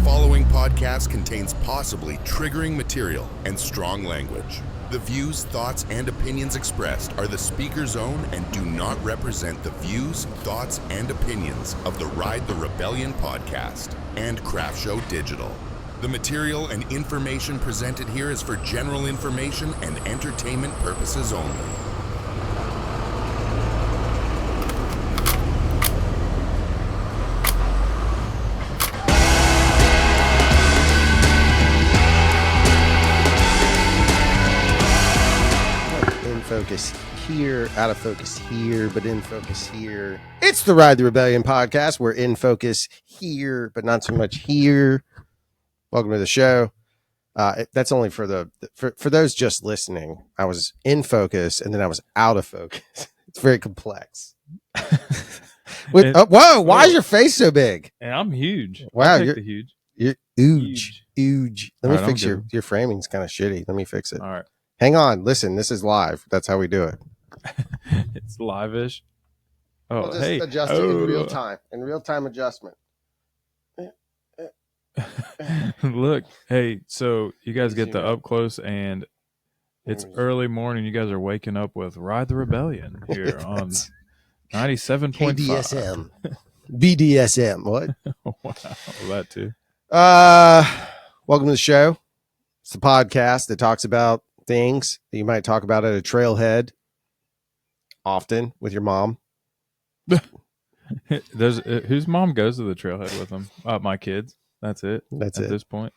following podcast contains possibly triggering material and strong language. The views, thoughts, and opinions expressed are the speaker's own and do not represent the views, thoughts, and opinions of the Ride the Rebellion podcast and Craft Show Digital. The material and information presented here is for general information and entertainment purposes only. Focus here, out of focus here, but in focus here. It's the Ride the Rebellion podcast. We're in focus here, but not so much here. Welcome to the show. That's only for for those just listening. I was in focus and then I was out of focus. It's very complex. Whoa! Why is your face so big? And I'm huge. Wow, you're huge. You're huge. Let me fix your framing's kind of shitty. Let me fix it. All right. Hang on. Listen, this is live. That's how we do it. It's live-ish. Oh, I'll just hey. adjust it in real time. In real time adjustment. Look, hey, so you guys get the up close and it's early morning. You guys are waking up with Ride the Rebellion here on 97.5. KDSM. BDSM. What? Wow, that too. Welcome to the show. It's the podcast that talks about things that you might talk about at a trailhead often with your mom. Whose mom goes to the trailhead with them? My kids. That's it. That's at this point.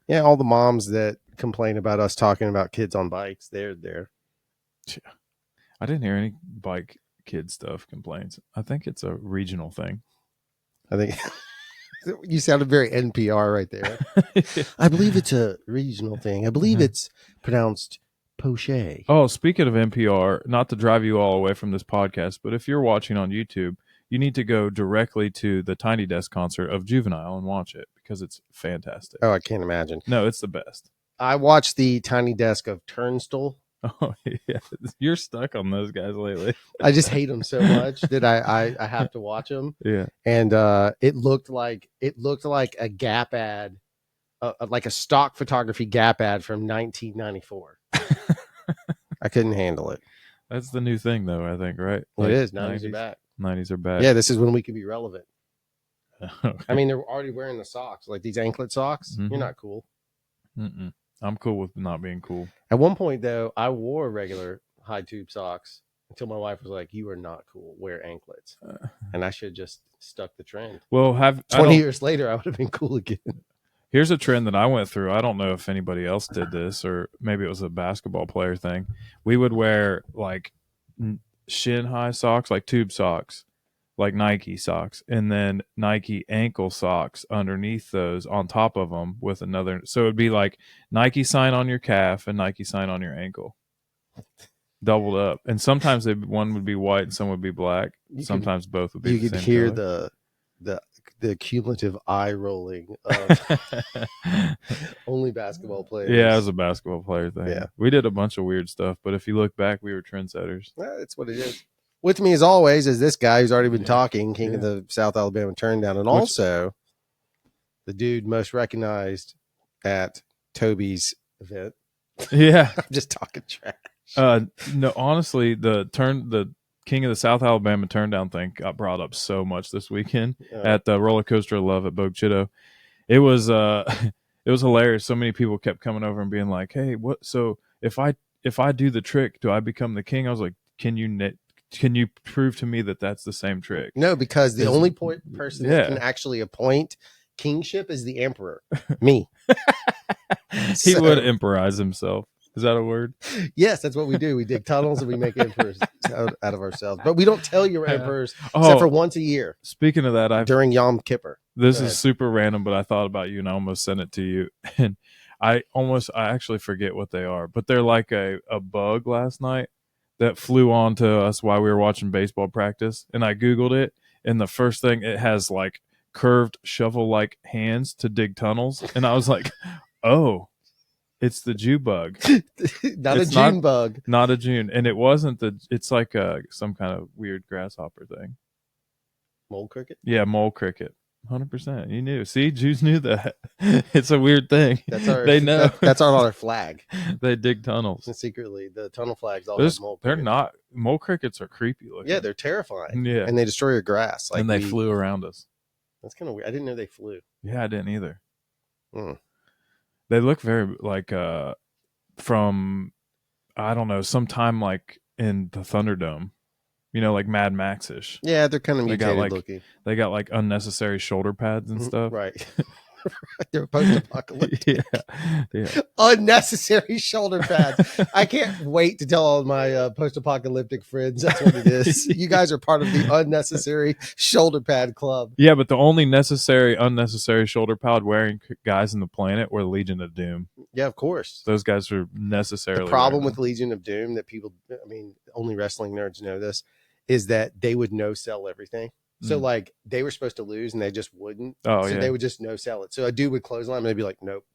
Yeah, all the moms that complain about us talking about kids on bikes, they're there. Yeah. I didn't hear any bike kid stuff complaints. I think it's a regional thing. I think you sounded very NPR right there. I believe it's a regional thing. I believe it's pronounced poche. Oh, speaking of NPR, not to drive you all away from this podcast, but if you're watching on YouTube, you need to go directly to the Tiny Desk concert of Juvenile and watch it because it's fantastic. Oh, I can't imagine. No, it's the best. I watched the Tiny Desk of Turnstile. Oh, yeah. You're stuck on those guys lately. I just hate them so much that I have to watch them. Yeah. And it looked like a Gap ad, like a stock photography Gap ad from 1994. I couldn't handle it. That's the new thing, though, I think, right? It is. 90s are back. 90s are back. Yeah, this is when we can be relevant. Okay. I mean, they're already wearing the socks, like these anklet socks. Mm-hmm. You're not cool. Mm-mm. I'm cool with not being cool. At one point, though, I wore regular high tube socks until my wife was like, "You are not cool. Wear anklets." And I should have just stuck the trend. Well, 20 years later, I would have been cool again. Here's a trend that I went through. I don't know if anybody else did this or maybe it was a basketball player thing. We would wear like shin high socks, like tube socks, like Nike socks, and then Nike ankle socks underneath those on top of them with another. So it'd be like Nike sign on your calf and Nike sign on your ankle, doubled up. And sometimes one would be white and some would be black. Sometimes both would be. You could hear color. the cumulative eye rolling of only basketball players. Yeah, it was a basketball player thing. Yeah, we did a bunch of weird stuff, but if you look back, we were trendsetters. Well, that's what it is. With me, as always, is this guy who's already been talking, King of the South Alabama Turndown, and also the dude most recognized at Toby's event. Yeah. I'm just talking trash. No, honestly, the King of the South Alabama Turndown thing got brought up so much this weekend at the Roller Coaster of Love at Bogue Chitto. It was hilarious. So many people kept coming over and being like, "Hey, what? So if I do the trick, do I become the king?" I was like, "Can you prove to me that that's the same trick?" No, because the only person that can actually appoint kingship is the emperor. Me. He would emporize himself. Is that a word? Yes, that's what we do. We dig tunnels and we make emperors out of ourselves. But we don't tell your emperors except for once a year. Speaking of that, during Yom Kippur. This is super random, but I thought about you and I almost sent it to you. And I actually forget what they are, but they're like a bug last night that flew on to us while we were watching baseball practice. And I Googled it. And the first thing, it has like curved shovel-like hands to dig tunnels. And I was like, oh, it's the Jew bug. Not a June bug. Not a June. And it wasn't it's like some kind of weird grasshopper thing. Mole cricket? Yeah, mole cricket. 100%. You knew. See, Jews knew that. It's a weird thing. That's our. They know. That's on our flag. They dig tunnels. And secretly, the tunnel flags all have mole They're crickets. not. Mole crickets are creepy looking. Yeah, they're terrifying. Yeah. And they destroy your grass. And they flew around us. That's kind of weird. I didn't know they flew. Yeah, I didn't either. Mm. They look very like from, I don't know, sometime like in the Thunderdome. You know, like Mad Max-ish. Yeah, they're kind of mutated looking. They got like unnecessary shoulder pads and stuff. Right. They're post-apocalyptic. Yeah. Unnecessary shoulder pads. I can't wait to tell all my post-apocalyptic friends that's what it is. You guys are part of the unnecessary shoulder pad club. Yeah, but the only unnecessary shoulder pad wearing guys in the planet were the Legion of Doom. Yeah, of course. Those guys are necessarily. The problem with Legion of Doom that people, I mean, only wrestling nerds know this, is that they would no-sell everything. So like they were supposed to lose and they just wouldn't. Oh, so they would just no-sell it. So a dude would clothesline and they'd be like, nope.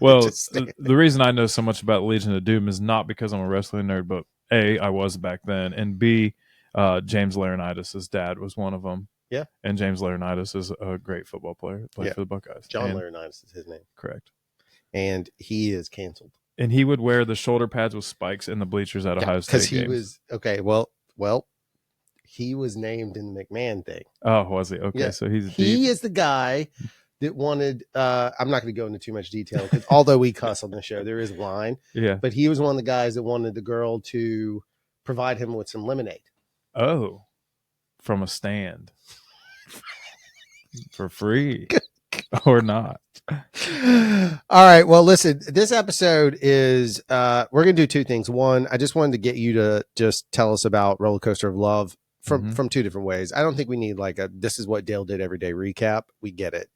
Well, the reason I know so much about Legion of Doom is not because I'm a wrestling nerd, but A, I was back then, and B, James Laurinaitis' dad was one of them. Yeah. And James Laurinaitis is a great football player. Played for the Buckeyes. John Laurinaitis is his name. Correct. And he is canceled. And he would wear the shoulder pads with spikes in the bleachers at Ohio State games. Because he was, okay, well, he was named in the McMahon thing. Oh, was he? Okay, yeah. So he is the guy that wanted, I'm not going to go into too much detail, because although we cuss on the show, there is a line. Yeah. But he was one of the guys that wanted the girl to provide him with some lemonade. Oh, from a stand. For free. Or not. All right. Well, listen, this episode is we're gonna do two things. One, I just wanted to get you to just tell us about Roller Coaster of Love from two different ways. I don't think we need like a this is what Dale did every day recap. We get it.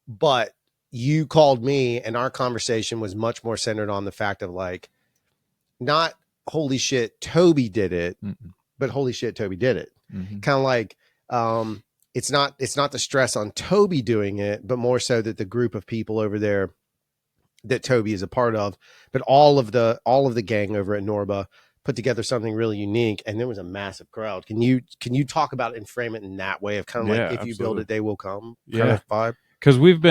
But you called me and our conversation was much more centered on the fact of like not holy shit, Toby did it, but holy shit, Toby did it. Kind of like it's not the stress on Toby doing it, but more so that the group of people over there that Toby is a part of, but all of the gang over at Norba put together something really unique, and there was a massive crowd. Can you talk about it and frame it in that way of kind of like if you build it, they will come kind of vibe? Because we've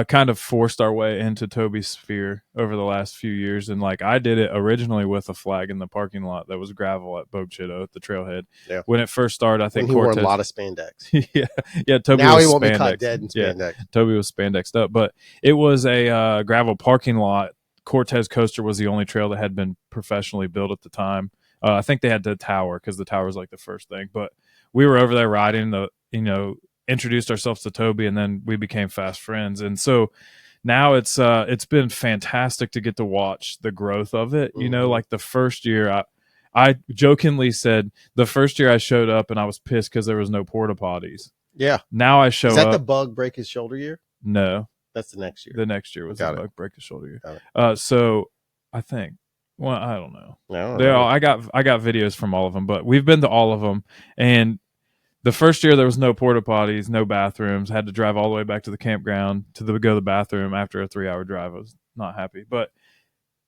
kind of forced our way into Toby's sphere over the last few years. And like I did it originally with a flag in the parking lot that was gravel at Bogue at the trailhead. Yeah. When it first started, I think he wore a lot of spandex. yeah. Toby now was he won't spandex. Be caught dead in spandex. Yeah, Toby was spandexed up, but it was a gravel parking lot. Cortez Coaster was the only trail that had been professionally built at the time. I think they had the tower because the tower was like the first thing, but we were over there riding introduced ourselves to Toby, and then we became fast friends. And so now it's been fantastic to get to watch the growth of it. You know, like the first year I jokingly said the first year I showed up and I was pissed because there was no porta potties. Yeah. Now I show up. Is that the Bug break his shoulder year? No. That's the next year. The next year was the Bug break his shoulder year. Got it. So I think, well, I don't know. No, I got videos from all of them, but we've been to all of them. And the first year there was no porta potties, no bathrooms. Had to drive all the way back to the campground to go to the bathroom after a 3-hour drive. I was not happy. But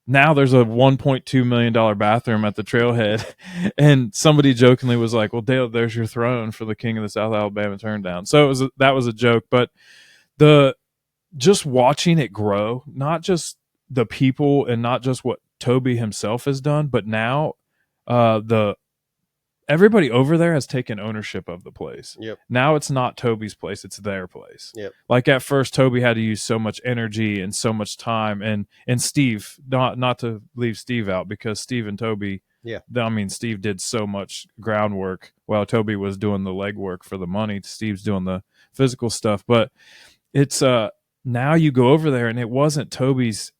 now there's a $1.2 million bathroom at the trailhead. And somebody jokingly was like, well, Dale, there's your throne for the king of the South Alabama Turndown. So that was a joke. But just watching it grow, not just the people and not just what Toby himself has done, but now everybody over there has taken ownership of the place. Yep. Now it's not Toby's place, it's their place. Yep. Like at first Toby had to use so much energy and so much time, and Steve, not to leave Steve out, because Steve and Toby, Steve did so much groundwork while Toby was doing the legwork for the money. Steve's doing the physical stuff. But it's now you go over there and it was Toby's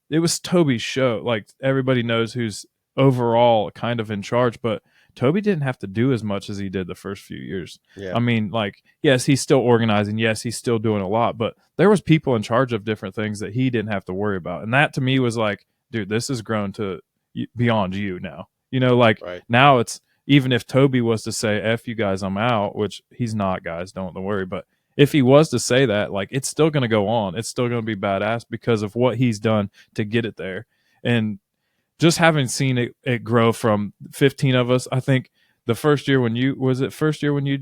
show. Like everybody knows who's overall kind of in charge, but Toby didn't have to do as much as he did the first few years. Yeah. I mean, like, yes, he's still organizing. Yes, he's still doing a lot, but there was people in charge of different things that he didn't have to worry about. And that to me was like, dude, this has grown to beyond you now. You know, like now it's, even if Toby was to say, F you guys, I'm out, which he's not, guys, don't worry. But if he was to say that, like, it's still going to go on. It's still going to be badass because of what he's done to get it there. And just having seen it grow from 15 of us, I think the first year when you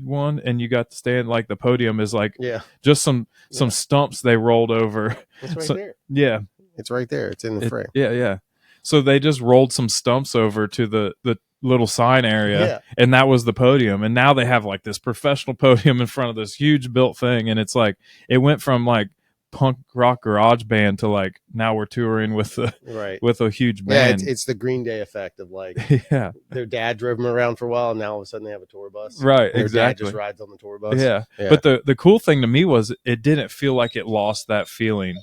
won and you got to stand, like the podium is like Yeah. just some Yeah. stumps they rolled over. It's right So, there. yeah, It's right there. It's in the frame. yeah. So they just rolled some stumps over to the little sign area, Yeah. and that was the podium. And now they have like this professional podium in front of this huge built thing, and it's like it went from like punk rock garage band to like now we're touring with Right. with a huge Yeah, band. it's the Green Day effect of like Yeah, their dad drove them around for a while, and now all of a sudden they have a tour bus. right, And their dad just exactly. rides on the tour bus. Yeah. Yeah. But the cool thing to me was it didn't feel like it lost that feeling.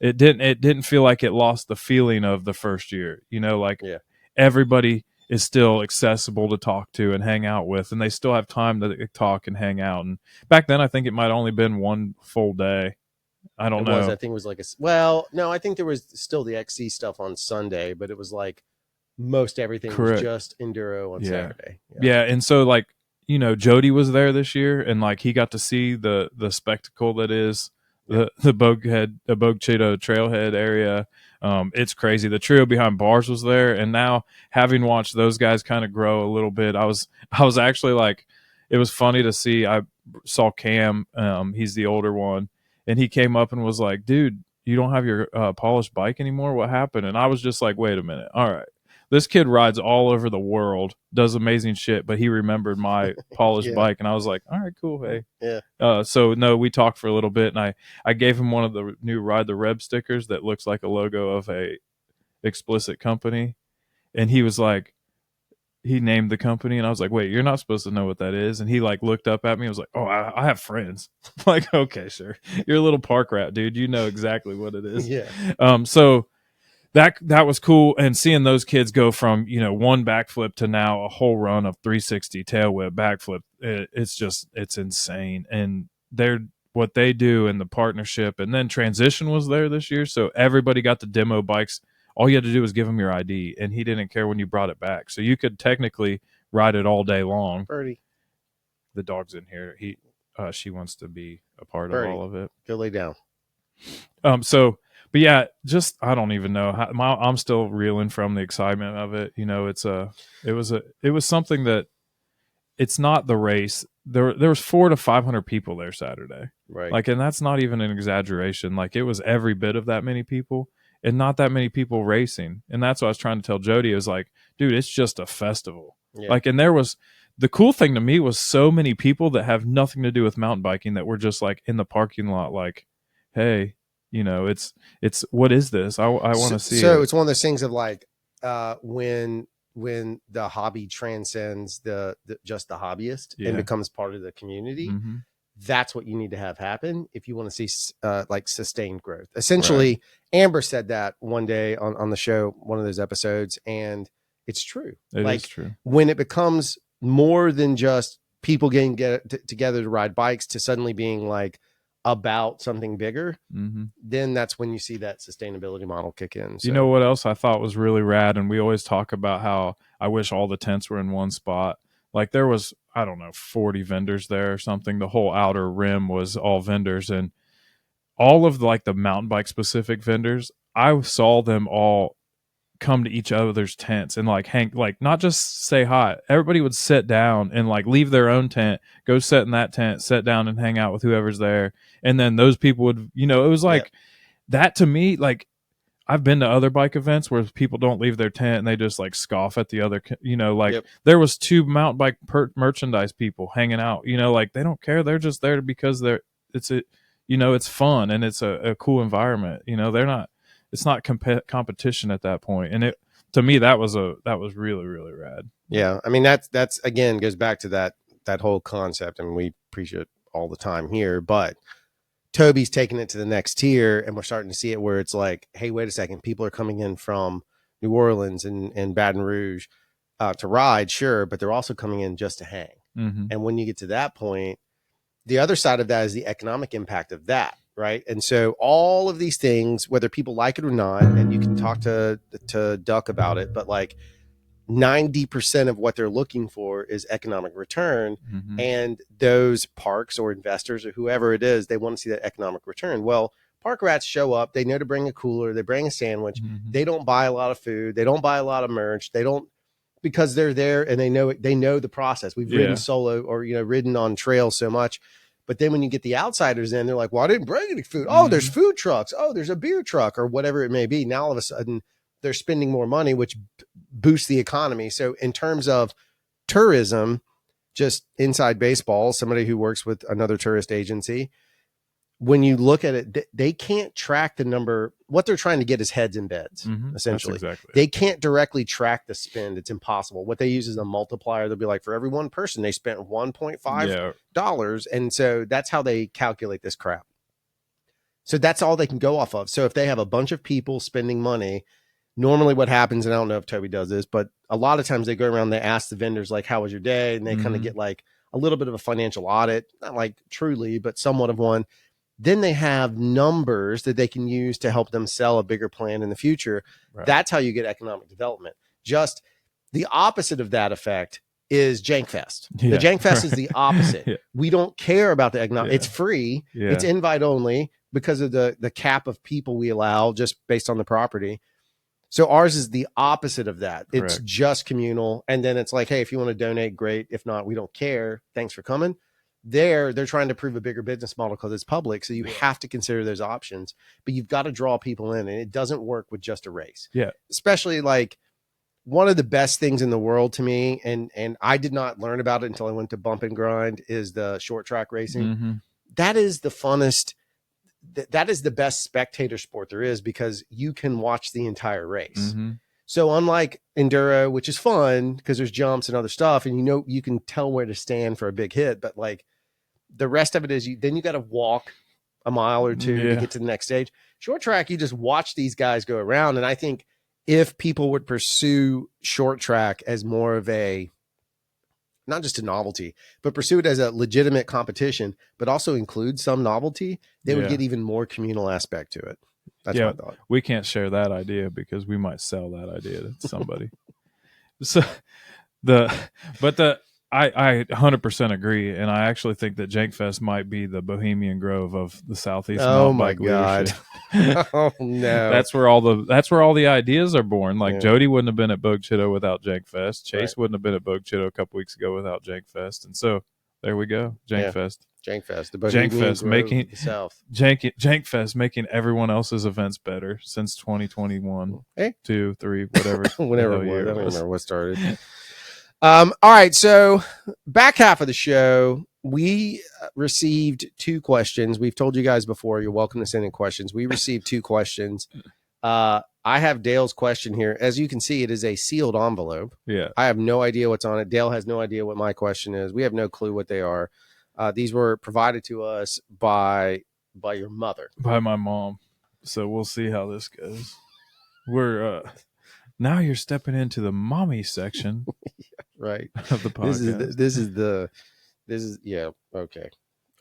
It didn't feel like it lost the feeling of the first year. You know, like Yeah. everybody is still accessible to talk to and hang out with, and they still have time to talk and hang out. And back then I think it might only been one full day. I don't It was, know. I think it was like well, no, I think there was still the XC stuff on Sunday, but it was like most everything Correct. was just enduro on Yeah. Saturday. Yeah, and so like, you know, Jody was there this year, and like he got to see the spectacle that is the Bogue Cheetah Trailhead area. It's crazy. The trio behind bars was there, and now having watched those guys kind of grow a little bit, I was actually like, it was funny to see. I saw Cam, he's the older one, and he came up and was like, "Dude, you don't have your polished bike anymore? What happened?" And I was just like, "Wait a minute. All right. This kid rides all over the world, does amazing shit, but he remembered my polished Yeah. bike." And I was like, all right, cool. Hey. Yeah. So no, we talked for a little bit, and I gave him one of the new Ride the Reb stickers that looks like a logo of a explicit company. And he was like, he named the company, and I was like, wait, you're not supposed to know what that is. And he like looked up at me and was like, oh, I have friends. I'm like, okay, sure. You're a little park rat, dude. You know exactly what it is. Yeah. So that was cool, and seeing those kids go from, you know, one backflip to now a whole run of 360 tail whip backflip, it's insane. And they're what they do in the partnership, and then transition was there this year, so everybody got the demo bikes. All you had to do was give him your ID, and he didn't care when you brought it back, so you could technically ride it all day long. Birdie. The dog's in here. She wants to be a part Birdie. of all of it. Go lay down. But yeah, just I don't even know how I'm still reeling from the excitement of it. You know, it was something that it's not the race. There was 400 to 500 people there Saturday. Right. Like, and that's not even an exaggeration. Like, it was every bit of that many people, and not that many people racing. And that's what I was trying to tell Jody. It was like, dude, it's just a festival. Yeah. Like, and there was the cool thing to me was so many people that have nothing to do with mountain biking that were just like in the parking lot, like, hey, you know, it's what is this? I want to see. So it. it's one of those things of like when the hobby transcends the just the hobbyist and becomes part of the community. Mm-hmm. That's what you need to have happen if you want to see like sustained growth. Essentially, right. Amber said that one day on the show, one of those episodes, and it's true. It like, is true. When it becomes more than just people getting together to ride bikes to suddenly being like about something bigger, mm-hmm. then that's when you see that sustainability model kick in. So. You know what else I thought was really rad? And we always talk about how I wish all the tents were in one spot. Like, there was, I don't know, 40 vendors there or something. The whole outer rim was all vendors, and all of like the mountain bike specific vendors, I saw them all come to each other's tents and like hang, like not just say hi. Everybody would sit down and like leave their own tent, go sit in that tent, sit down and hang out with whoever's there. And then those people would, you know, it was like that to me. Like, I've been to other bike events where people don't leave their tent and they just like scoff at the other, you know, like there was 2 mountain bike merchandise people hanging out, you know, like they don't care. They're just there because you know, it's fun and it's a cool environment. You know, it's not competition at that point. And to me, that was really, really rad. Yeah. I mean, that's again, goes back to that whole concept. I mean, we preach it all the time here, but Toby's taking it to the next tier, and we're starting to see it where it's like, hey, wait a second. People are coming in from New Orleans and Baton Rouge to ride, sure, but they're also coming in just to hang. Mm-hmm. And when you get to that point, the other side of that is the economic impact of that, right? And so all of these things, whether people like it or not, and you can talk to Duck about it, but like 90% of what they're looking for is economic return. Mm-hmm. And those parks or investors or whoever it is, they want to see that economic return. Well, park rats show up. They know to bring a cooler. They bring a sandwich. Mm-hmm. They don't buy a lot of food. They don't buy a lot of merch. They don't because they're there and they know the process. We've ridden solo or, ridden on trails so much. But then when you get the outsiders in, they're like, well, I didn't bring any food. Oh, there's food trucks. Oh, there's a beer truck or whatever it may be. Now all of a sudden they're spending more money, which boosts the economy. So in terms of tourism, just inside baseball, somebody who works with another tourist agency, when you look at it, they can't track the number. What they're trying to get is heads in beds, essentially. That's exactly. They can't directly track the spend. It's impossible. What they use is a multiplier. They'll be like, for every one person, they spent $1.5. And so that's how they calculate this crap. So that's all they can go off of. So if they have a bunch of people spending money, normally what happens, and I don't know if Toby does this, but a lot of times they go around, they ask the vendors, like, how was your day? And they kind of get like a little bit of a financial audit, not like truly, but somewhat of one. Then they have numbers that they can use to help them sell a bigger plan in the future. Right. That's how you get economic development. Just the opposite of that effect is Jank Fest. The Jank Fest is the opposite. We don't care about the economic. It's free. It's invite only because of the cap of people we allow just based on the property. So ours is the opposite of that. Correct. It's just communal. And then it's like, hey, if you want to donate, great. If not, we don't care. Thanks for coming. They're trying to prove a bigger business model because it's public. So you have to consider those options, but you've got to draw people in, and it doesn't work with just a race. Yeah. Especially like one of the best things in the world to me. And I did not learn about it until I went to Bump and Grind is the short track racing. That is the funnest. That is the best spectator sport there is because you can watch the entire race. So unlike enduro, which is fun because there's jumps and other stuff, and you can tell where to stand for a big hit, but like the rest of it is you got to walk a mile or two to get to the next stage. Short track, you just watch these guys go around. And I think if people would pursue short track as more of a, not just a novelty, but pursue it as a legitimate competition, but also include some novelty, they would get even more communal aspect to it. That's my thought. We can't share that idea because we might sell that idea to somebody. So I 100% agree, and I actually think that Jank Fest might be the Bohemian Grove of the Southeast. Oh my God! Oh no! That's where all the ideas are born. Like Jody wouldn't have been at Bogue Chitto without Jank Fest. Chase wouldn't have been at Bogue Chitto a couple weeks ago without Jank Fest, and so there we go. Jank Fest. Jank Fest. The Jank Fest making the South. Jank Fest making everyone else's events better since 2021. Hey, 2, 3, whatever. Whenever it was. I don't remember what started. All right. So back half of the show, we received 2 questions. We've told you guys before, you're welcome to send in questions. We received 2 questions. I have Dale's question here. As you can see, it is a sealed envelope. Yeah. I have no idea what's on it. Dale has no idea what my question is. We have no clue what they are. These were provided to us by your mother. By my mom. So we'll see how this goes. We're now you're stepping into the mommy section. Right. Of the podcast. This is okay.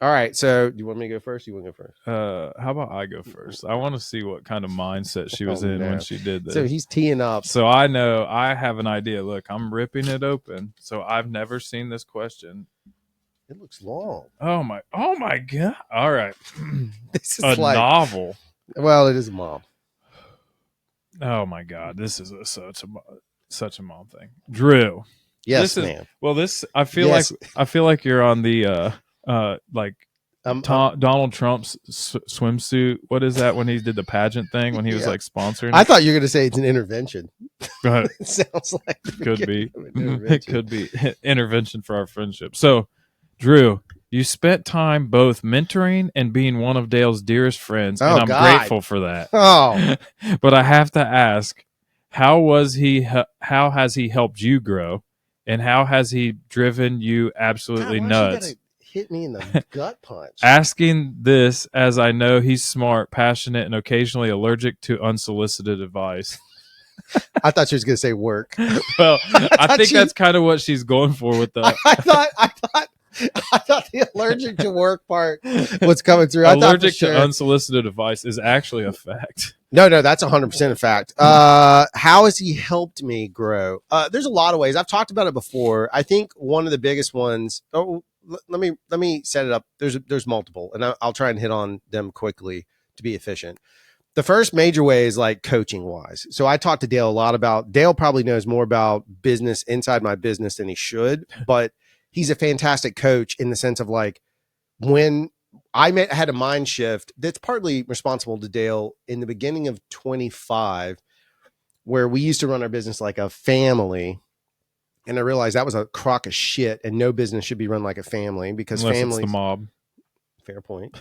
All right. So do you want me to go first? You want to go first? How about I go first? I want to see what kind of mindset she was in when she did this. So he's teeing up. So I know I have an idea. Look, I'm ripping it open. So I've never seen this question. It looks long. Oh my God. All right. This is a novel. Well, it is a mom. Oh my God. This is such a mom thing. Drew. Yes, ma'am. Well, I feel like you're on the Donald Trump's swimsuit. What is that when he did the pageant thing when he was like sponsoring? I thought you were going to say it's an intervention. Go ahead. It sounds like could be. It could be intervention for our friendship. So, Drew, you spent time both mentoring and being one of Dale's dearest friends, and I'm grateful for that. Oh, but I have to ask, how has he helped you grow? And how has he driven you absolutely nuts? Hit me in the gut punch. Asking this as I know he's smart, passionate, and occasionally allergic to unsolicited advice. I thought she was going to say work. Well, I think that's kind of what she's going for with the. I thought the allergic to work part was coming through. Allergic to unsolicited advice is actually a fact. No, that's 100% a fact. How has he helped me grow? There's a lot of ways. I've talked about it before. I think one of the biggest ones. Oh, let me set it up. There's multiple, and I'll try and hit on them quickly to be efficient. The first major way is like coaching wise. So I talked to Dale a lot about, Dale probably knows more about business inside my business than he should, but he's a fantastic coach in the sense of like, when had a mind shift that's partly responsible to Dale in the beginning of 25, where we used to run our business like a family. And I realized that was a crock of shit, and no business should be run like a family because Unless families, it's the mob. fair point,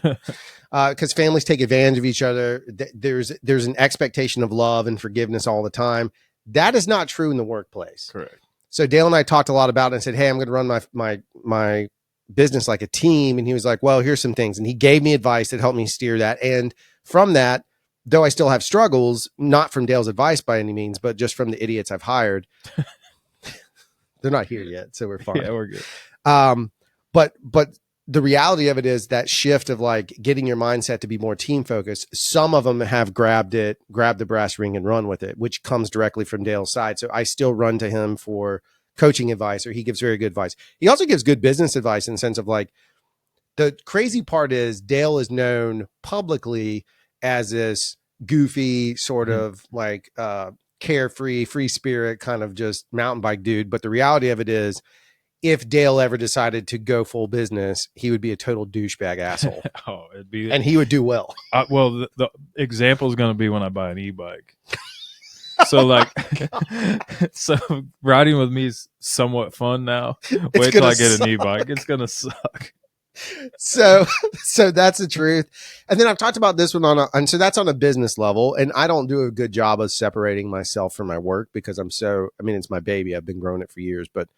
because families take advantage of each other. There's an expectation of love and forgiveness all the time. That is not true in the workplace. Correct. So Dale and I talked a lot about it and said, hey, I'm going to run my business like a team. And he was like, well, here's some things. And he gave me advice that helped me steer that. And from that, though I still have struggles, not from Dale's advice by any means, but just from the idiots I've hired. They're not here yet, so we're fine. Yeah, we're good. But the reality of it is that shift of like getting your mindset to be more team focused. Some of them have grabbed the brass ring and run with it, which comes directly from Dale's side. So I still run to him for coaching advice, or he gives very good advice. He also gives good business advice in the sense of like, the crazy part is Dale is known publicly as this goofy sort of like, carefree, free spirit kind of just mountain bike dude. But the reality of it is, if Dale ever decided to go full business, he would be a total douchebag asshole. It'd be, and he would do well. Well, the example is going to be when I buy an e-bike. So like, so riding with me is somewhat fun now. Wait till I get an e-bike. It's going to suck. So that's the truth. And then I've talked about this one and so that's on a business level. And I don't do a good job of separating myself from my work because it's my baby. I've been growing it for years, but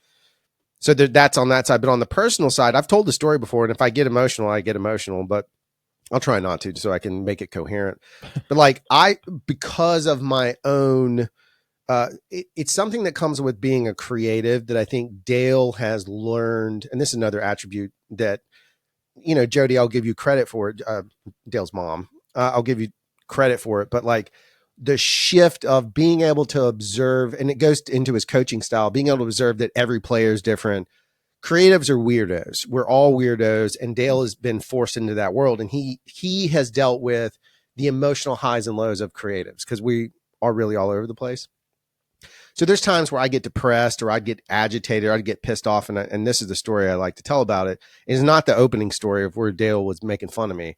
so that's on that side. But on the personal side, I've told the story before. And if I get emotional, I get emotional, but I'll try not to so I can make it coherent. But like because of my own, it's something that comes with being a creative that I think Dale has learned. And this is another attribute that, Jody, I'll give you credit for it. Dale's mom, I'll give you credit for it. But like the shift of being able to observe, and it goes into his coaching style, being able to observe that every player is different. Creatives are weirdos. We're all weirdos. And Dale has been forced into that world. And he has dealt with the emotional highs and lows of creatives because we are really all over the place. So there's times where I get depressed or I'd get agitated or I'd get pissed off. And this is the story I like to tell about it. It's not the opening story of where Dale was making fun of me.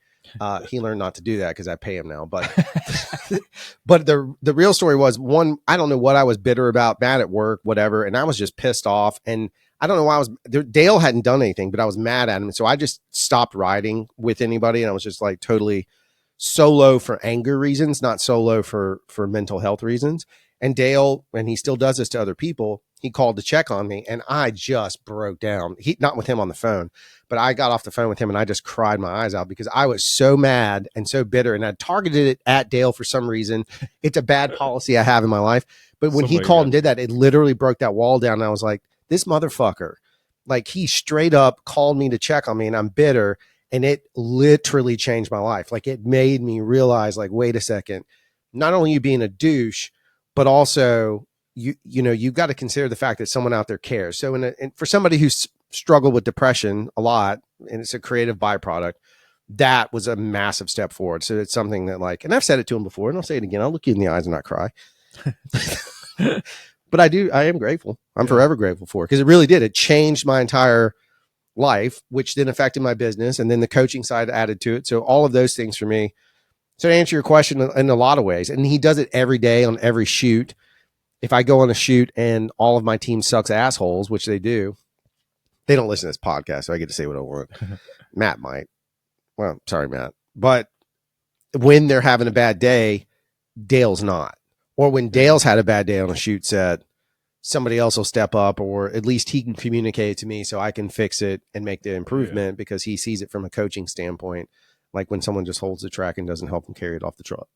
He learned not to do that because I pay him now. But but the real story was one, I don't know what I was bitter about, mad at work, whatever. And I was just pissed off. And I don't know why I was there. Dale hadn't done anything, but I was mad at him. And so I just stopped riding with anybody. And I was just like totally solo for anger reasons, not solo for mental health reasons. And Dale, and he still does this to other people, he called to check on me and I just broke down. Not with him on the phone, but I got off the phone with him and I just cried my eyes out because I was so mad and so bitter and I targeted it at Dale for some reason. It's a bad policy I have in my life. But when he called and did that, it literally broke that wall down. And I was like, this motherfucker, like he straight up called me to check on me and I'm bitter. And it literally changed my life. Like it made me realize like, wait a second, not only you being a douche, but also you've got to consider the fact that someone out there cares. So and for somebody who's struggled with depression a lot, and it's a creative byproduct, that was a massive step forward. So it's something that like, and I've said it to him before and I'll say it again. I'll look you in the eyes and not cry. But I am grateful. I'm forever grateful for it because it really did. It changed my entire life, which then affected my business. And then the coaching side added to it. So all of those things for me. So to answer your question in a lot of ways, and he does it every day on every shoot. If I go on a shoot and all of my team sucks assholes, which they do, they don't listen to this podcast, so I get to say what I want. Matt might. Well, sorry, Matt. But when they're having a bad day, Dale's not. Or when Dale's had a bad day on a shoot set, somebody else will step up, or at least he can communicate to me so I can fix it and make the improvement because he sees it from a coaching standpoint. Like when someone just holds the track and doesn't help them carry it off the truck.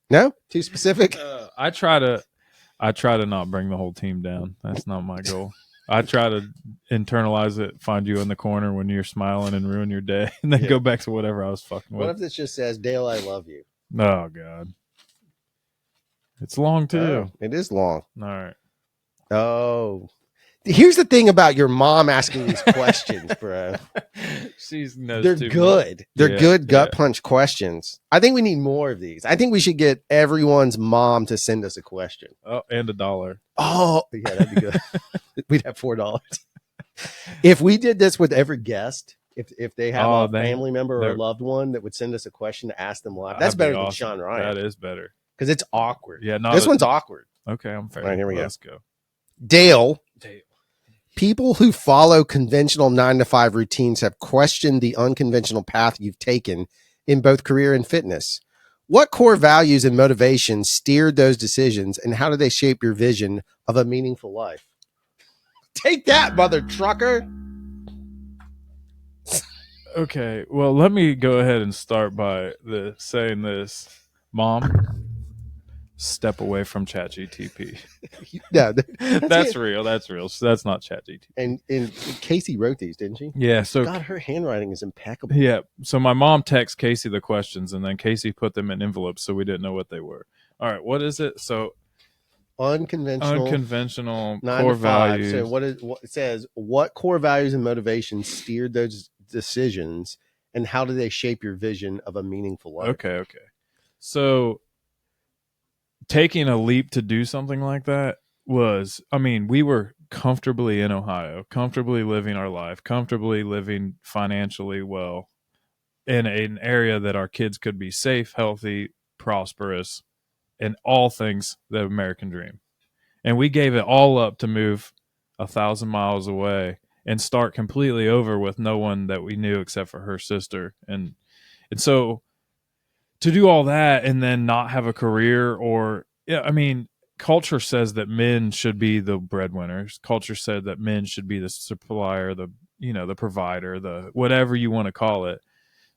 No? Too specific? I try to not bring the whole team down. That's not my goal. I try to internalize it, find you in the corner when you're smiling and ruin your day, and then go back to whatever I was fucking with. What if this just says, Dale, I love you? Oh, God. It's long, too. It is long. All right. Oh. Here's the thing about your mom asking these questions, bro. She's knows They're too good. much. They're Yeah, good gut yeah. punch questions. I think we need more of these. I think we should get everyone's mom to send us a question. Oh, and $1. Oh, yeah, that'd be good. We'd have $4. If we did this with every guest, if they have a family member or a loved one that would send us a question to ask them live, that's that'd be better than awesome. Sean Ryan. That is better. Because it's awkward. Yeah, this one's awkward. Okay, I'm fair. All right, here we go. Let's go. Dale. People who follow conventional 9-to-5 routines have questioned the unconventional path you've taken in both career and fitness. What core values and motivations steered those decisions, and how do they shape your vision of a meaningful life? Take that, mother trucker. Okay, well, let me go ahead and start by saying this. Mom, step away from ChatGTP. Yeah, that's real. That's real. So that's not ChatGTP. And Casey wrote these, didn't she? Yeah. So God, her handwriting is impeccable. Yeah. So my mom texted Casey the questions, and then Casey put them in envelopes, so we didn't know what they were. All right. What is it? So unconventional core values. So what it says? What core values and motivations steered those decisions, and how do they shape your vision of a meaningful life? Okay. So taking a leap to do something like that was, I mean, we were comfortably in Ohio, comfortably living our life, comfortably living financially well in an area that our kids could be safe, healthy, prosperous, and all things the American dream. And we gave it all up to move 1,000 miles away and start completely over with no one that we knew except for her sister. And so to do all that and then not have a career, or yeah, I mean, culture says that men should be the breadwinners. Culture said that men should be the supplier, the provider, the whatever you want to call it.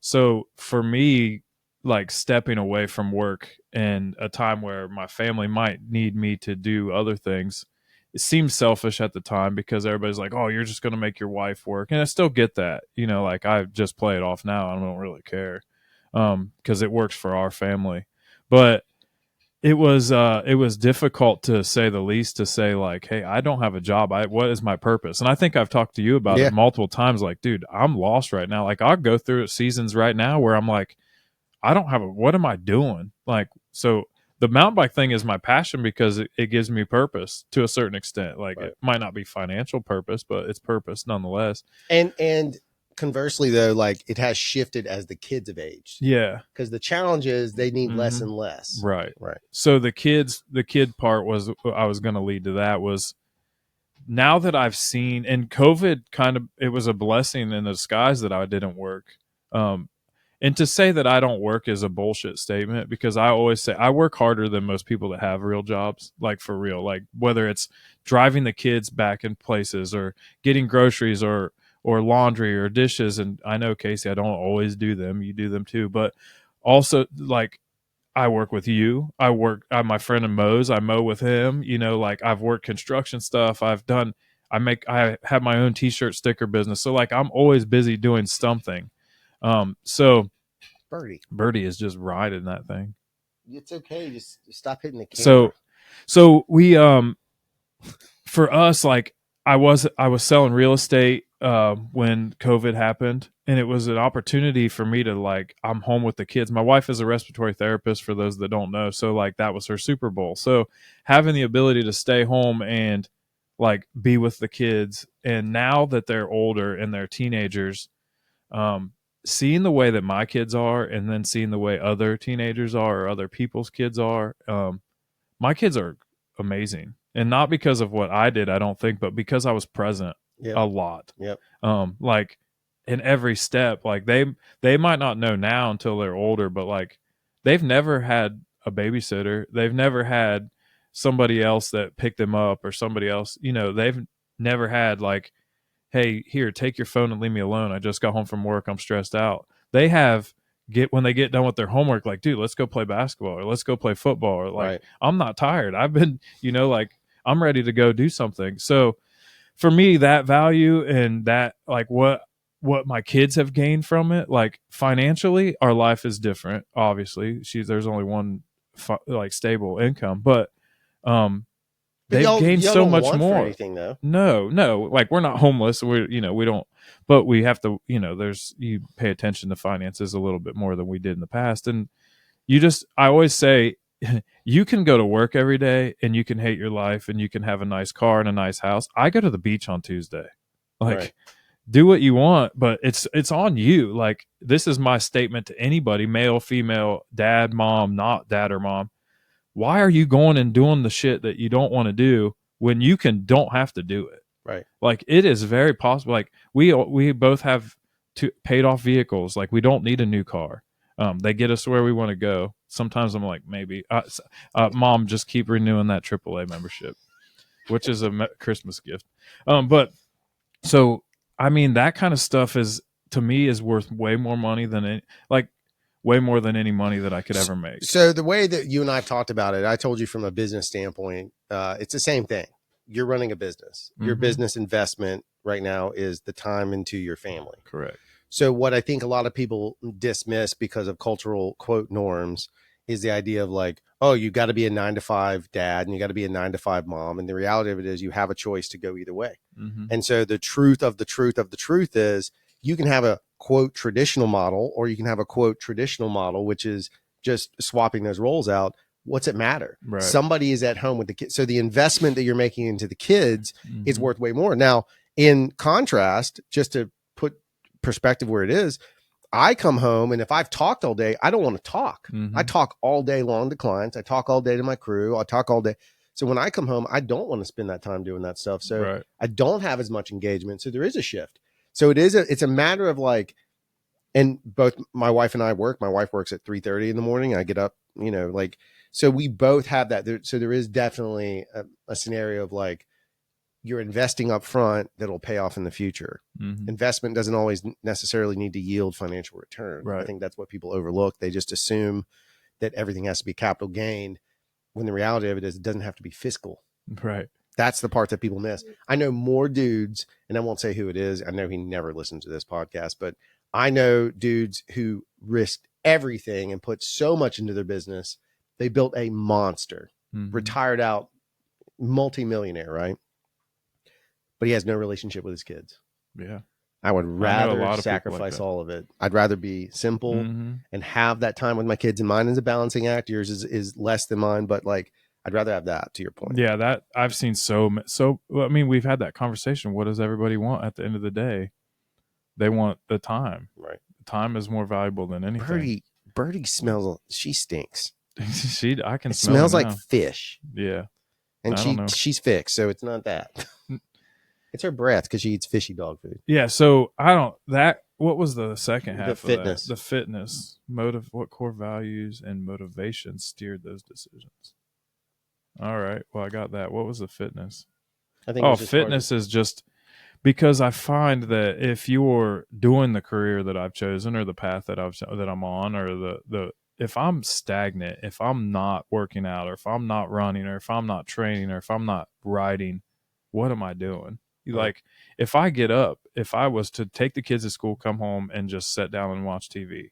So for me, like stepping away from work in a time where my family might need me to do other things, it seems selfish at the time because everybody's like, oh, you're just going to make your wife work. And I still get that, like I just play it off now. I don't really care because it works for our family. But it was difficult, to say the least, to say like, hey, I don't have a job. What is my purpose? And I think I've talked to you about it multiple times. Like, dude, I'm lost right now. Like, I'll go through seasons right now where I'm like, I don't have what am I doing? Like, so the mountain bike thing is my passion because it gives me purpose to a certain extent. Like, It might not be financial purpose, but it's purpose nonetheless. And conversely, though, like it has shifted as the kids have aged. Yeah. Because the challenge is they need less and less. Right. So the kid part was, I was going to lead to that, was now that I've seen, and COVID it was a blessing in disguise that I didn't work. And to say that I don't work is a bullshit statement, because I always say I work harder than most people that have real jobs, like for real, like whether it's driving the kids back in places or getting groceries or laundry or dishes. And I know, Casey, I don't always do them. You do them too. But also, like, I work with you. I'm my friend in Moe's. I mow with him. Like, I've worked construction stuff. I have my own t-shirt sticker business. So like, I'm always busy doing something. So Birdie is just riding that thing. It's okay. Just stop hitting the camera. So we, for us, like I was selling real estate when COVID happened, and it was an opportunity for me to, like, I'm home with the kids. My wife is a respiratory therapist, for those that don't know. So like, that was her Super Bowl. So having the ability to stay home and like be with the kids, and now that they're older and they're teenagers, seeing the way that my kids are, and then seeing the way other teenagers are or other people's kids are, my kids are amazing. And not because of what I did, I don't think, but because I was present a lot. Like in every step. Like they might not know now until they're older, but like they've never had a babysitter. They've never had somebody else that picked them up, or somebody else, they've never had like, hey, here, take your phone and leave me alone. I just got home from work. I'm stressed out. They have when they get done with their homework, like, dude, let's go play basketball, or let's go play football, or like, I'm not tired. I've been, like, I'm ready to go do something. So for me, that value and that, like, what my kids have gained from it, like financially, our life is different. Obviously, there's only one like stable income, but But they've gained y'all so don't much want for more. anything though. No, like we're not homeless. We don't, but we have to, you pay attention to finances a little bit more than we did in the past. And I always say, you can go to work every day and you can hate your life and you can have a nice car and a nice house. I go to the beach on Tuesday. Like, Right. do what you want, but it's on you. Like, this is my statement to anybody, male, female, dad, mom, not dad or mom. Why are you going and doing the shit that you don't want to do when you don't have to do it? Right. Like, it is very possible. Like, we both have paid off vehicles. Like, we don't need a new car. They get us where we want to go. Sometimes I'm like, maybe, mom, just keep renewing that AAA membership, which is a Christmas gift. But so, I mean, that kind of stuff to me is worth way more money than way more than any money that I could ever make. So the way that you and I've talked about it, I told you from a business standpoint, it's the same thing. You're running a business. Your business investment right now is the time into your family. Correct. So what I think a lot of people dismiss because of cultural quote norms is the idea of like, oh, you got to be a 9-to-5 dad and you got to be a 9-to-5 mom. And the reality of it is you have a choice to go either way. And so the truth of the truth is you can have a quote traditional model, or you can have a quote traditional model, which is just swapping those roles out. What's it matter? Right. Somebody is at home with the kids. So the investment that you're making into the kids is worth way more. Now, in contrast, just to put perspective where it is, I come home and if I've talked all day, I don't want to talk. I talk all day long to clients. I talk all day to my crew. I talk all day. So when I come home, I don't want to spend that time doing that stuff. So I don't have as much engagement. So there is a shift. So it's a matter of like, and both my wife and I work. My wife works at 3:30 in the morning. I get up, so we both have that. So there is definitely a scenario of like, you're investing up front that'll pay off in the future. Investment doesn't always necessarily need to yield financial return. Right. I think that's what people overlook. They just assume that everything has to be capital gain, when the reality of it is it doesn't have to be fiscal. Right. That's the part that people miss. I know more dudes, and I won't say who it is. I know he never listens to this podcast, but I know dudes who risked everything and put so much into their business. They built a monster, retired out, multimillionaire, right? But he has no relationship with his kids. Yeah. I would rather sacrifice all of it. I'd rather be simple and have that time with my kids. And mine is a balancing act. Yours is less than mine, but like, I'd rather have that, to your point. Yeah, that I've seen I mean, we've had that conversation. What does everybody want at the end of the day? They want the time. Right. Time is more valuable than anything. Birdie smells, she stinks. I can It smell smells it like now. fish. Yeah. And I don't know. she's fixed, so it's not that. It's her breath because she eats fishy dog food. Yeah, so what was the second half of fitness. that? The fitness. What core values and motivations steered those decisions? All right. Well, I got that. What was the fitness? I think fitness is just because I find that if you're doing the career that I've chosen or the path that I'm on, or if I'm stagnant, if I'm not working out, or if I'm not running, or if I'm not training, or if I'm not writing, what am I doing? Like, if I get up, if I was to take the kids to school, come home and just sit down and watch TV,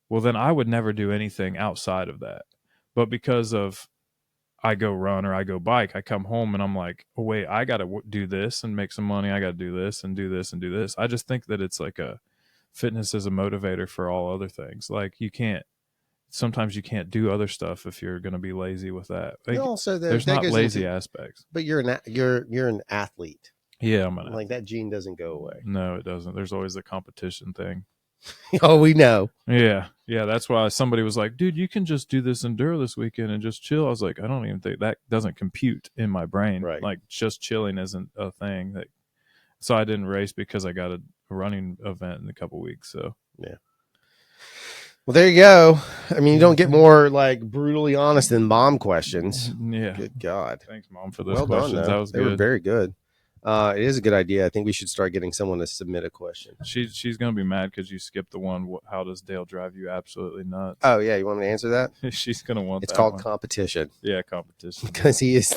well, then I would never do anything outside of that. But because of I go run or I go bike, I come home and I'm like, oh, wait, I got to do this and make some money. I got to do this and do this and do this. I just think that it's like fitness is a motivator for all other things. Like, sometimes you can't do other stuff if you're going to be lazy with that. Like, there's not lazy aspects. But you're an athlete. Yeah, like that gene doesn't go away. No, it doesn't. There's always the competition thing. Oh, we know. Yeah. That's why somebody was like, dude, you can just do this enduro this weekend and just chill. I was like, I don't even think that doesn't compute in my brain. Right. Like, just chilling isn't a thing. So I didn't race because I got a running event in a couple weeks. So yeah. Well, there you go. I mean, you don't get more like brutally honest than mom questions. Yeah. Good God. Thanks, Mom, for those questions. Done, that was they good. were very good. It is a good idea. I think we should start getting someone to submit a question. She's going to be mad because you skipped the one. How does Dale drive you absolutely nuts? Oh, yeah. You want me to answer that? She's going to want it's that called one. competition. Yeah, competition. Because he is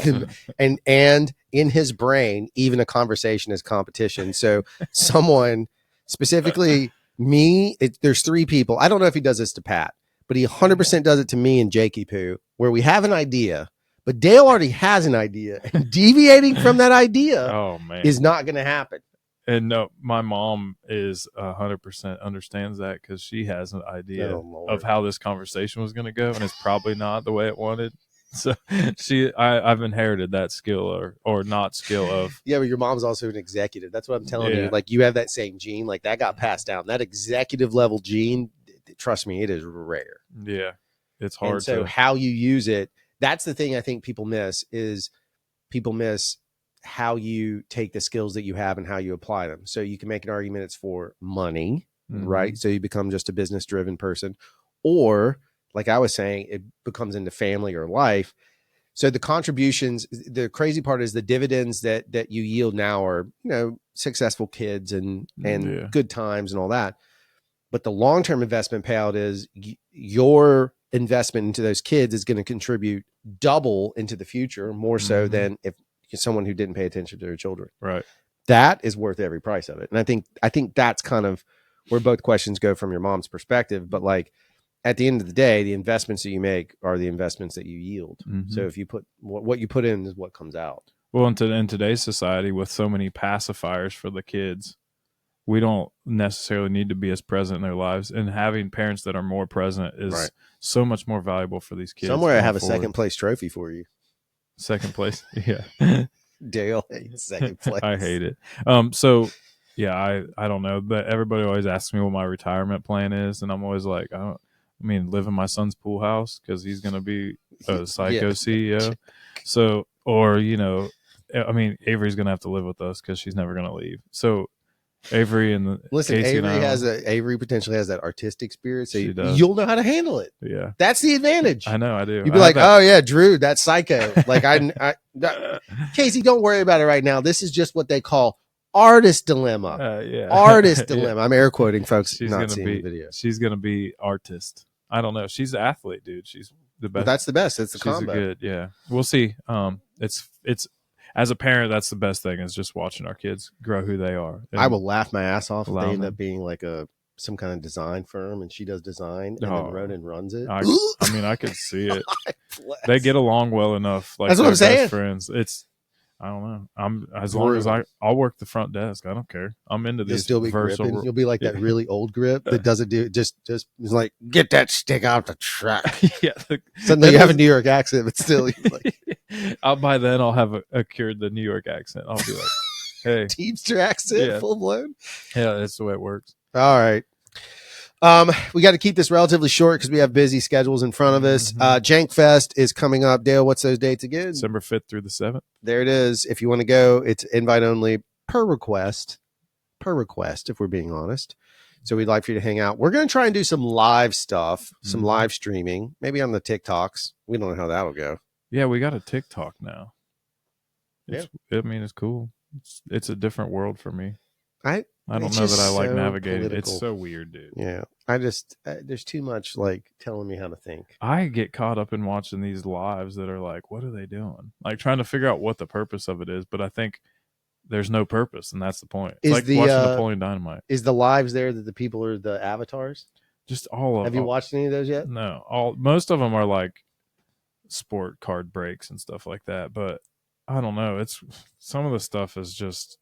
and in his brain, even a conversation is competition. So someone, specifically me, there's three people. I don't know if he does this to Pat, but he 100% does it to me and Jakey Poo, where we have an idea, But Dale already has an idea, and deviating from that idea Oh man, is not going to happen. And no, my mom is 100% understands that because she has an idea of how this conversation was going to go, and it's probably not the way it wanted. So I've inherited that skill or not skill of. Yeah, but your mom's also an executive. That's what I'm telling you. Like, you have that same gene. Like, that got passed down. That executive level gene, trust me, it is rare. Yeah, it's hard. And so how you use it, that's the thing I think people miss how you take the skills that you have and how you apply them. So you can make an argument it's for money, right? So you become just a business driven person, or like I was saying, it becomes into family or life. So the contributions, the crazy part is the dividends that you yield now are, successful kids and good times and all that. But the long-term investment payout is your investment into those kids is going to contribute double into the future, more so than if someone who didn't pay attention to their children. Right. That is worth every price of it. And I think that's kind of where both questions go from your mom's perspective. But like, at the end of the day, the investments that you make are the investments that you yield. So if you put what you put in is what comes out. Well, in today's society, with so many pacifiers for the kids, we don't necessarily need to be as present in their lives. And having parents that are more present is so much more valuable for these kids. Somewhere I have a second place trophy for you. Second place? Yeah. Dale hates second place. I hate it. So yeah, I don't know, but everybody always asks me what my retirement plan is, and I'm always like, live in my son's pool house because he's going to be a psycho CEO. So, or, Avery's going to have to live with us because she's never going to leave. So Avery and Avery potentially has that artistic spirit. So you'll know how to handle it. Yeah. That's the advantage. I know I do. You'd be like, oh yeah, Drew, that's psycho. Like Casey, don't worry about it right now. This is just what they call artist dilemma. Artist dilemma. I'm air quoting, folks. She's not seeing the video. She's going to be artist. I don't know. She's an athlete, dude. She's the best. Well, that's the best. It's the combo. We'll see. It's as a parent, that's the best thing is just watching our kids grow who they are. I will laugh my ass off if they end up being like some kind of design firm and she does design and then Ronan runs it. I could see it. They get along well enough. Like, that's what I'm saying. Friends. I don't know. Long as I'll work the front desk. I don't care. I'm into these. You'll still be gripping. You'll be like that really old grip that doesn't do just is like, get that stick out the truck. Suddenly you have a New York accent, but still like, by then I'll have cured the New York accent. I'll be like, hey, Teamster accent, full blown. Yeah, that's the way it works. All right. We got to keep this relatively short because we have busy schedules in front of us. Jank Fest is coming up. Dale, what's those dates again? December 5th through the 7th. There it is. If you want to go, it's invite only per request, if we're being honest. So we'd like for you to hang out. We're going to try and do some live stuff, some live streaming, maybe on the TikToks. We don't know how that'll go. Yeah, we got a TikTok now. It's cool. It's a different world for me. I don't know that I like navigating. Political. It's so weird, dude. Yeah. There's too much like telling me how to think. I get caught up in watching these lives that are like, what are they doing? Like trying to figure out what the purpose of it is. But I think there's no purpose, and that's the point. It's like watching Napoleon Dynamite. Is the lives there that the people are the avatars? Just all of them. Have you watched any of those yet? No. Most of them are like sport card breaks and stuff like that. But I don't know. It's some of the stuff is just.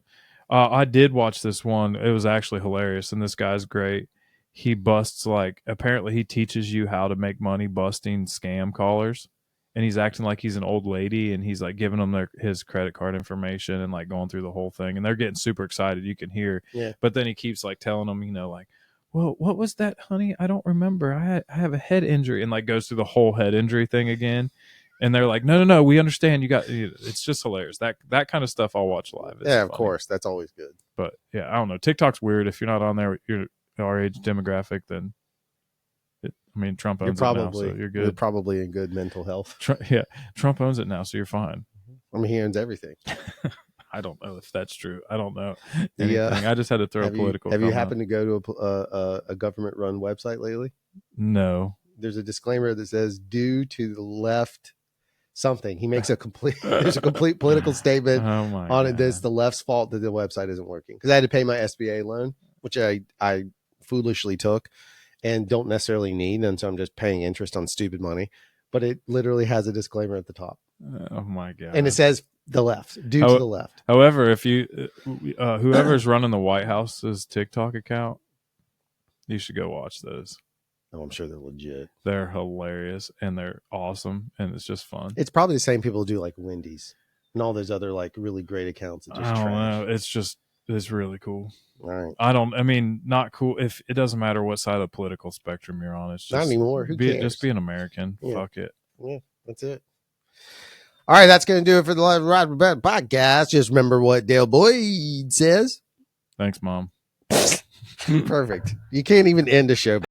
I did watch this one. It was actually hilarious, and this guy's great. He busts apparently he teaches you how to make money busting scam callers, and he's acting like he's an old lady, and he's like giving them his credit card information and like going through the whole thing, and they're getting super excited. You can hear, but then he keeps like telling them, well, what was that, honey? I don't remember. I have a head injury, and like goes through the whole head injury thing again. And they're like, no, we understand. It's just hilarious. That kind of stuff I'll watch live. It's of course. That's always good. But yeah, I don't know. TikTok's weird. If you're not on there, you're our age demographic, then Trump owns it now, so you're good. You're probably in good mental health. Trump owns it now, so you're fine. He owns everything. I don't know if that's true. I don't know anything. I just had to throw a political. Have you happened to go to a government-run website lately? No. There's a disclaimer that says, due to the left something. He makes there's a complete political statement on it. That's the left's fault that the website isn't working. Because I had to pay my SBA loan, which I foolishly took and don't necessarily need. And so I'm just paying interest on stupid money. but it literally has a disclaimer at the top. Oh my god! And it says the left, due to the left. However, if you whoever's running the White House's TikTok account, you should go watch those. Oh, I'm sure they're legit. They're hilarious and they're awesome, and it's just fun. It's probably the same people who do like Wendy's and all those other like really great accounts that just I don't trash. know. It's really cool. All right. I mean, not cool. If it doesn't matter what side of the political spectrum you're on, it's just Not anymore. Who cares? Just be an American. Yeah. Fuck it. Yeah, that's it. All right, that's going to do it for the Live Ride Rebellion podcast. Just remember what Dale Boyd says. Thanks, Mom. Perfect. You can't even end a show